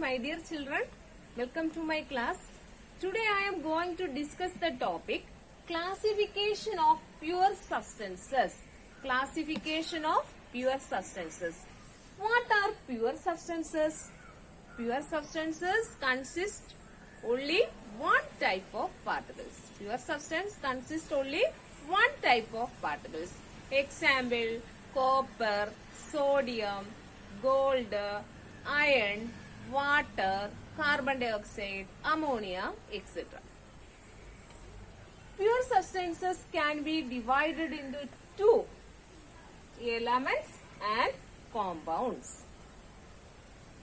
my dear children. Welcome to my class. Today I am going to discuss the topic classification of pure substances. Classification of pure substances. What are pure substances? Pure substances consist only one type of particles. Pure substance consists only one type of particles. Example, copper, sodium, gold, iron, water, carbon dioxide, ammonia, etc. Pure substances can be divided into two: elements and compounds.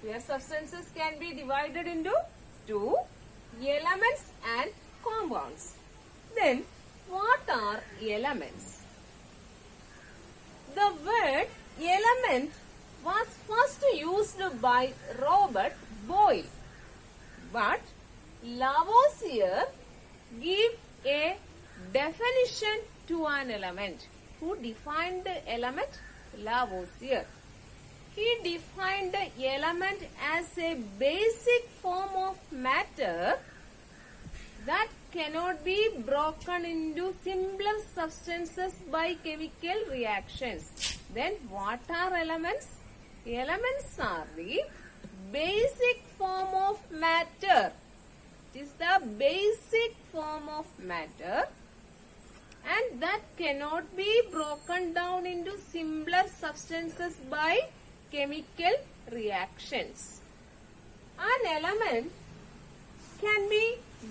Pure substances can be divided into two: elements and compounds. Then, what are elements? The word element was first used by Robert Boyle, but Lavoisier gave a definition to an element. Who defined the element? Lavoisier. He defined the element as a basic form of matter that cannot be broken into simpler substances by chemical reactions. Then what are elements? Elements are the basic form of matter. It is the basic form of matter and that cannot be broken down into simpler substances by chemical reactions. An element can be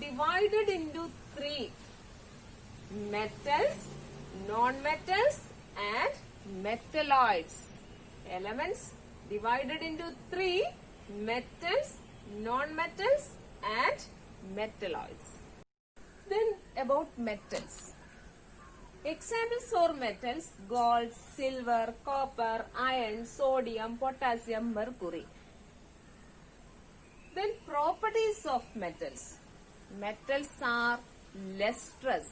divided into three: metals, non-metals and metalloids. Elements divided into three: metals, non-metals and metalloids. Then about metals. Examples for metals: gold, silver, copper, iron, sodium, potassium, mercury. Then properties of metals. Metals are lustrous.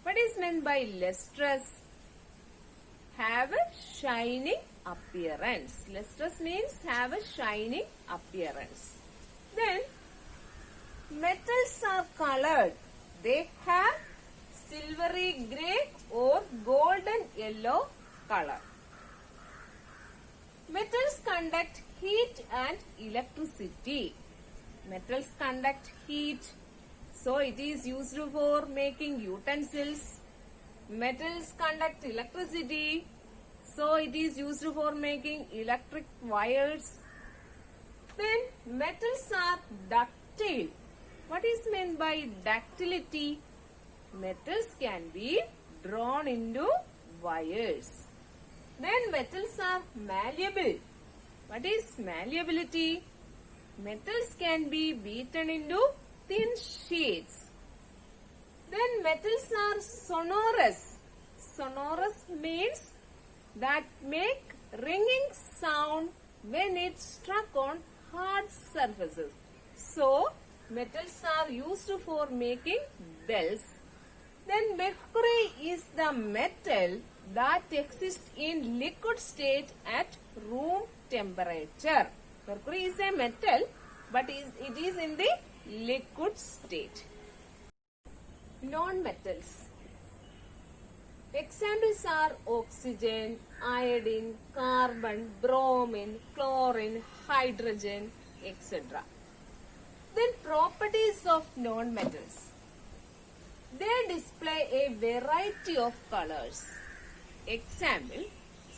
What is meant by lustrous? Have a shining appearance. Lustrous means have a shining appearance. Then metals are colored. They have silvery grey or golden yellow color. Metals conduct heat and electricity. Metals conduct heat, so it is used for making utensils. Metals conduct electricity, so it is used for making electric wires. Then metals are ductile. What is meant by ductility? Metals can be drawn into wires. Then metals are malleable. What is malleability? Metals can be beaten into thin sheets. Then metals are sonorous. Sonorous means that make ringing sound when it's struck on hard surfaces. So, metals are used for making bells. Then mercury is the metal that exists in liquid state at room temperature. Mercury is a metal, but it is in the liquid state. Non-metals. Examples are oxygen, iodine, carbon, bromine, chlorine, hydrogen, etc. Then properties of non-metals. They display a variety of colors. Example,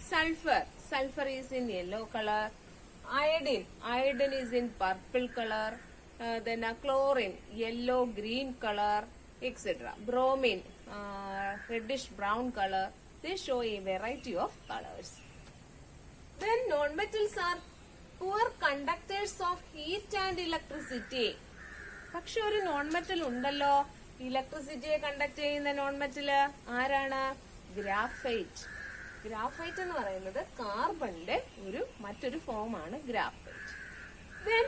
sulfur. Sulfur is in yellow color. Iodine. Iodine is in purple color. Then chlorine, yellow, green color, etc. Bromine, reddish brown color. They show a variety of colors. Then non-metals are poor conductors of heat and electricity. പക്ഷെ ഒരു non metal ഉണ്ടല്ലോ, ഇലക്ട്രിസിറ്റിയെ conduct ചെയ്യുന്ന non metal ആരാണ്? Graphite. Graphite എന്ന് പറയുന്നത് കാർബണിന്റെ മറ്റൊരു ഫോമാണ് graphite. Then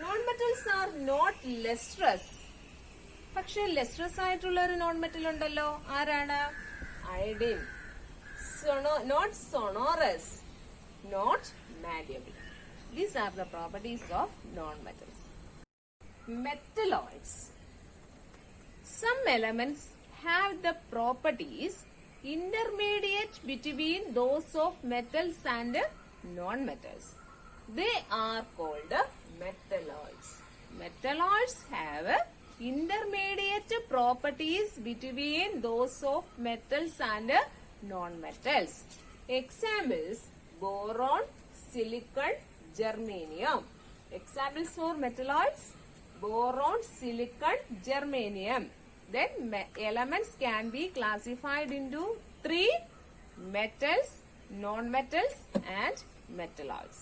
non-metals are not lustrous. പക്ഷെ lustrous ആയിട്ടുള്ള ഒരു നോൺ മെറ്റൽ ഉണ്ടല്ലോ, ആരാണ്? Iodine. Not sonorous, not malleable. These are the properties of non-metals. Metalloids. Some elements have the properties intermediate between those of metals and non-metals. They are called metalloids. Metalloids have intermediate properties between those of metals and non-metals. Examples: boron, silicon, germanium. Examples for metalloids: boron, silicon, germanium. Then elements can be classified into three: metals, non-metals and metalloids.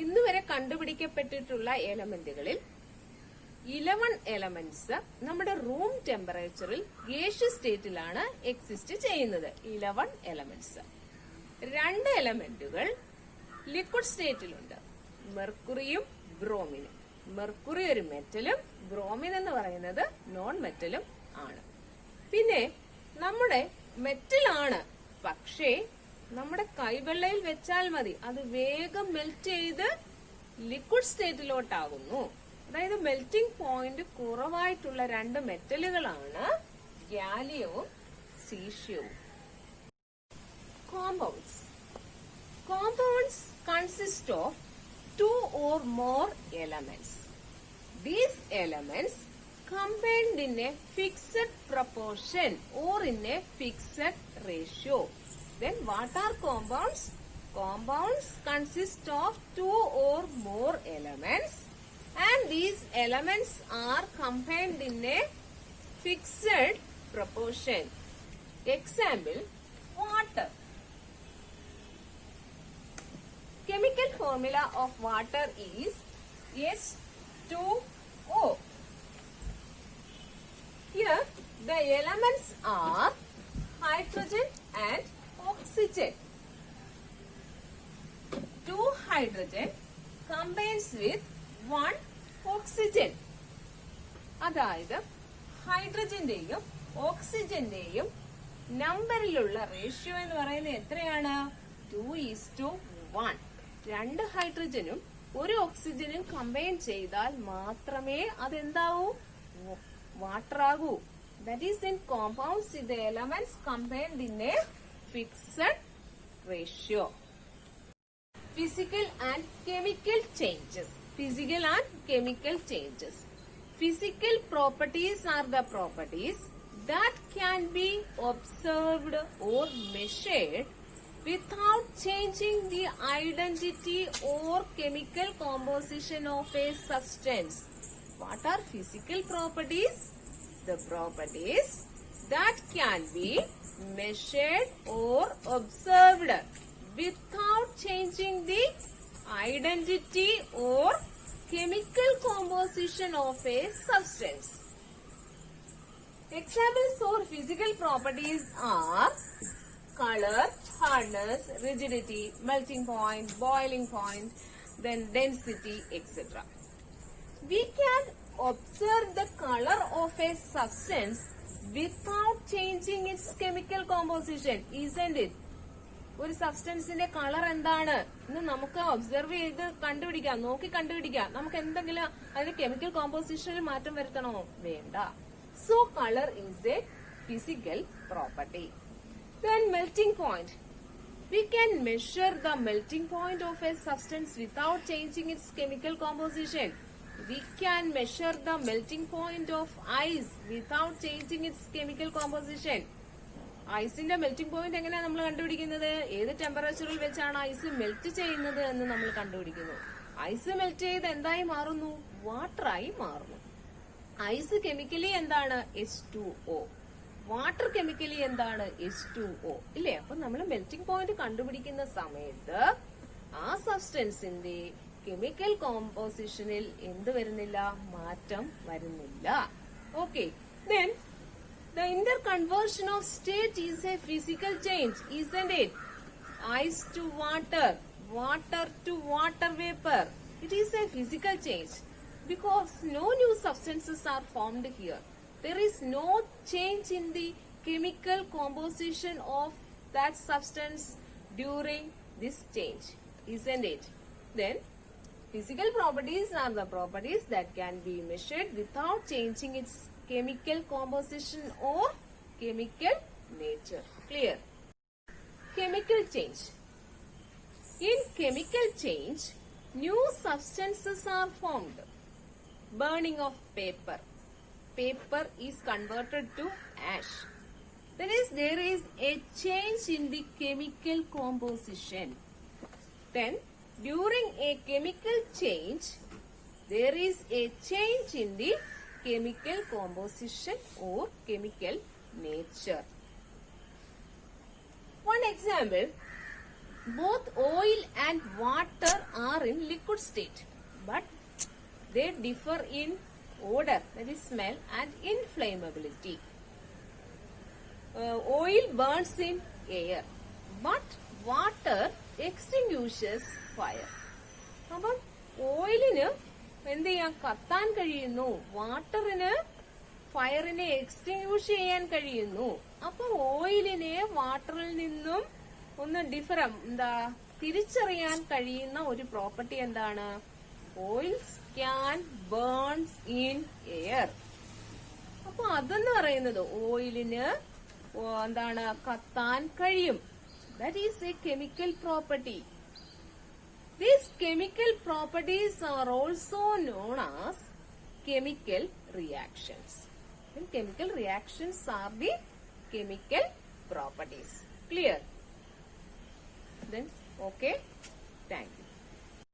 ഇന്നുവരെ കണ്ടുപിടിക്കപ്പെട്ടിട്ടുള്ള എലമെന്റുകളിൽ 11 elements നമ്മുടെ room ടെമ്പറേച്ചറിൽ gaseous സ്റ്റേറ്റിലാണ് exist ചെയ്യുന്നത്. 11 elements. 2 എലമെന്റുകൾ liquid സ്റ്റേറ്റിലുണ്ട്, മെർക്കുറിയും ബ്രോമിനും. Mercury ഒരു മെറ്റലും bromine എന്ന് പറയുന്നത് non മെറ്റലും ആണ്. പിന്നെ നമ്മുടെ മെറ്റലാണ്, പക്ഷേ നമ്മുടെ കൈവെള്ളയിൽ വെച്ചാൽ മതി, അത് വേഗം മെൽറ്റ് ചെയ്ത് ലിക്വിഡ് സ്റ്റേറ്റിലോട്ടാകുന്നു. അതായത് മെൽറ്റിംഗ് പോയിന്റ് കുറവായിട്ടുള്ള 2 മെറ്റലുകളാണ് ഗാലിയവും സീഷ്യവും. Compounds. Compounds consist of 2 or more elements. These elements combined in a fixed proportion or in a fixed ratio. Then what are compounds? Compounds consist of 2 or more elements and these elements are combined in a fixed proportion. Example: water. Chemical formula of water is H2O. Here the elements are hydrogen and oxygen. 2 hydrogen combines with 1 oxygen. അതായത് ഹൈഡ്രജന്റെയും ഓക്സിജന്റെയും നമ്പറിലുള്ള ratio എന്ന് പറയുന്നത് എത്രയാണ്? 2:1. 2 ഹൈഡ്രജനും 1 ഓക്സിജനും combine ചെയ്താൽ മാത്രമേ അതെന്താവൂ? Water ആകൂ. That is in compounds the elements combined in a fixed ratio. Physical and chemical changes. Physical and chemical changes. Physical properties are the properties that can be observed or measured without changing the identity or chemical composition of a substance. What are physical properties? The properties that can be measured or observed without changing the identity or chemical composition of a substance. Examples for physical properties are color, hardness, rigidity, melting point, boiling point, then density, etc. We can observe the color of a substance without changing its chemical composition, isn't it? ഒരു സബ്സ്റ്റൻസിന്റെ colour എന്താണ് എന്ന് നമുക്ക് observe ചെയ്ത് കണ്ടുപിടിക്കാം, നോക്കി കണ്ടുപിടിക്കാം. നമുക്ക് എന്തെങ്കിലും അതിന്റെ കെമിക്കൽ കോമ്പോസിഷനിൽ മാറ്റം വരുത്തണോ? വേണ്ട. So colour is A physical property. Then melting point. We can measure the melting point of a substance without changing its chemical composition. We can measure the melting point of ice without changing its chemical composition. ഐസിന്റെ melting point എങ്ങനെയാണ് നമ്മൾ കണ്ടുപിടിക്കുന്നത്? ഏത് ടെമ്പറേച്ചറിൽ വെച്ചാണ് ice melt ചെയ്യുന്നത് എന്ന് നമ്മൾ കണ്ടുപിടിക്കുന്നു. ഐസ് മെൽറ്റ് ചെയ്ത് എന്തായി മാറുന്നു? വാട്ടറായി മാറുന്നു. ഐസ് കെമിക്കലി എന്താണ്? H2O. വാട്ടർ കെമിക്കലി എന്താണ്? H2O. ഇല്ലേ? അപ്പൊ നമ്മൾ മെൽറ്റിംഗ് പോയിന്റ് കണ്ടുപിടിക്കുന്ന സമയത്ത് ആ സബ്സ്റ്റൻസിന്റെ കെമിക്കൽ കോമ്പോസിഷനിൽ എന്ത് വരുന്നില്ല? മാറ്റം വരുന്നില്ല. Okay. Then the interconversion of state is a physical change, isn't it? Ice to water, water to water vapor. It is a physical change because no new substances are formed here. There is no change in the chemical composition of that substance during this change, isn't it? Then physical properties are the properties that can be measured without changing its chemical composition or chemical nature. Clear? Chemical change. In chemical change, new substances are formed. Burning of paper. Paper is converted to ash. That is, there is a change in the chemical composition. Then, during a chemical change, there is a change in the chemical composition or chemical nature. One example, both oil and water are in liquid state, but they differ in odor, that is smell, and inflammability. Oil burns in air, but water extinguishes fire. അപ്പം ഓയിലിന് എന്ത് ചെയ്യാൻ കത്താൻ കഴിയുന്നു, വാട്ടറിന് ഫയറിനെ എക്സ്റ്റിങ്വിഷ് ചെയ്യാൻ കഴിയുന്നു. അപ്പൊ ഓയിലിനെ വാട്ടറിൽ നിന്നും ഒന്ന് തിരിച്ചറിയാൻ കഴിയുന്ന ഒരു പ്രോപ്പർട്ടി എന്താണ്? Oils can burns in air. അപ്പൊ അതെന്ന് പറയുന്നത് ഓയിലിന് കത്താൻ കഴിയും. That is a chemical property. These chemical properties are also known as chemical reactions. And chemical reactions are the chemical properties. Clear? Then, okay. Thank you.